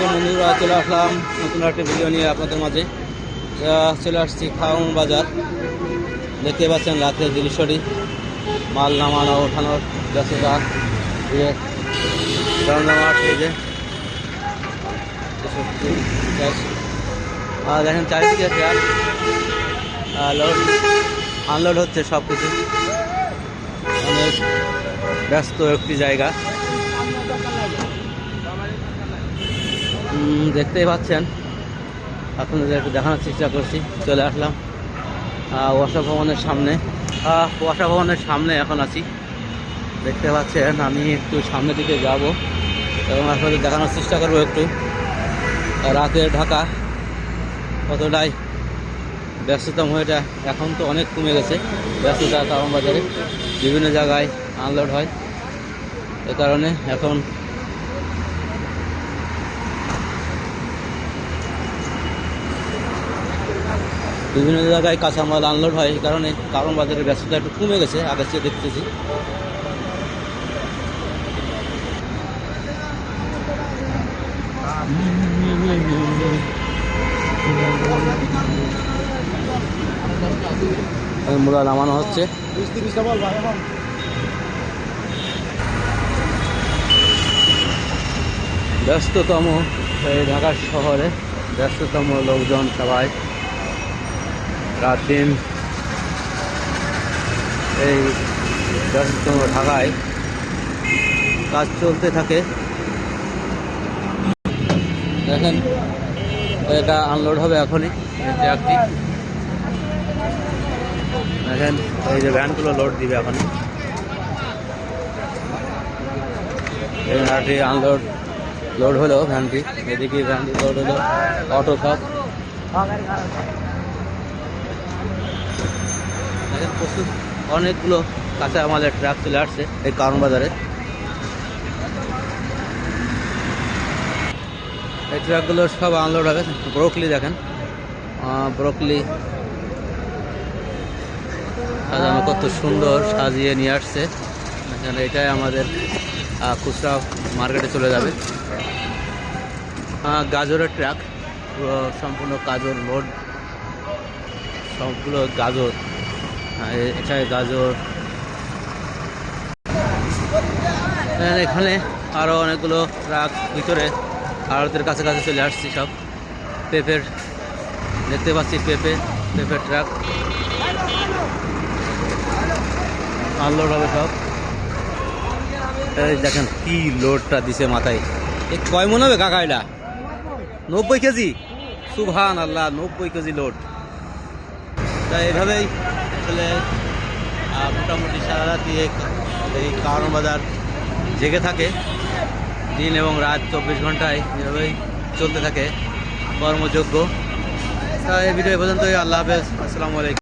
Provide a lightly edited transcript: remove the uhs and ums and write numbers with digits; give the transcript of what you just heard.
আলাইকুম বন্ধুরা, চলে আসলাম নতুন একটা ভিডিও নিয়ে আপনাদের মাঝে। চলে আসছি খাউন বাজার। দেখতে পাচ্ছেন রাতের দৃশ্যটি, মাল নামানো ওঠানোর ব্যস্ততা, জমজমাট এই যে দেখেন চারিদিকে ট্রাক লোড আনলোড হচ্ছে, সব কিছু অনেক ব্যস্ত একটি জায়গা। দেখতেই পাচ্ছেন, আপনাদের একটু দেখানোর চেষ্টা করছি। চলে আসলাম ওয়াসা ভবনের সামনে। ওয়াসা ভবনের সামনে এখন আছি, দেখতে পাচ্ছেন। আমি একটু সামনের দিকে যাব এবং আপনাদের দেখানোর চেষ্টা করবো একটু রাতের ঢাকা কতটাই ব্যস্ততাময়টা। এখন তো অনেক কমে গেছে ব্যস্ততা, কারণ বাজারে বিভিন্ন জায়গায় আনলোড হয়, এ কারণে এখন বিভিন্ন জায়গায় কাঁচামাল আনলোড হয়, এই কারণে কারণ বাজারের ব্যস্ততা একটু কমে গেছে আগের চেয়ে দেখতেছি। মূলা নামানো হচ্ছে। ব্যস্ততম এই ঢাকা শহরে ব্যস্ততম লোকজন সবাই রাত দিন এই ব্যস্ততম ঢাকায় কাজ চলতে থাকে। দেখেন এটা আনলোড হবে এখনই, ট্রাকটি দেখেন, এই যে ভ্যানগুলো লোড দিবে এখনই। ভ্যানটি আনলোড লোড হলো, ভ্যানটি এদিকে ভ্যানটি লোড হলো, অটো সব দেখেন। প্রচুর অনেকগুলো কাঁচা আমাদের ট্রাক চলে আসছে এই কারণ বাজারে। এই ট্রাকগুলো সব আনলোড হবে। ব্রোকলি দেখেন, ব্রোকলি সাজানো কত সুন্দর সাজিয়ে নিয়ে আসছে এখানে। এটাই আমাদের খুচরা মার্কেটে চলে যাবে। গাজরের ট্রাক, পুরো সম্পূর্ণ গাজর লোড, সবগুলো গাজর। এটাই গাজর। এখানে আরও অনেকগুলো ট্রাক ভিতরে আড়তের কাছাকাছি চলে আসছি। সব পেঁপের দেখতে পাচ্ছি, পেঁপের ট্রাক আনলোড হবে সব। এই দেখেন কি লোডটা দিছে মাথায়। এ কয় মন হবে কাকা? এটা 90 কেজি। সুবহান আল্লাহ, 90 কেজি লোড। তাই এভাবেই আসলে মোটামুটি সারা রাত এই কারণ বাজার জেগে থাকে। দিন এবং রাত 24 ঘন্টায় এভাবেই চলতে থাকে কর্মযোগ্য। তাই এই ভিডিও পর্যন্তই। আল্লাহ হাফেজ, আসসালামু আলাইকুম।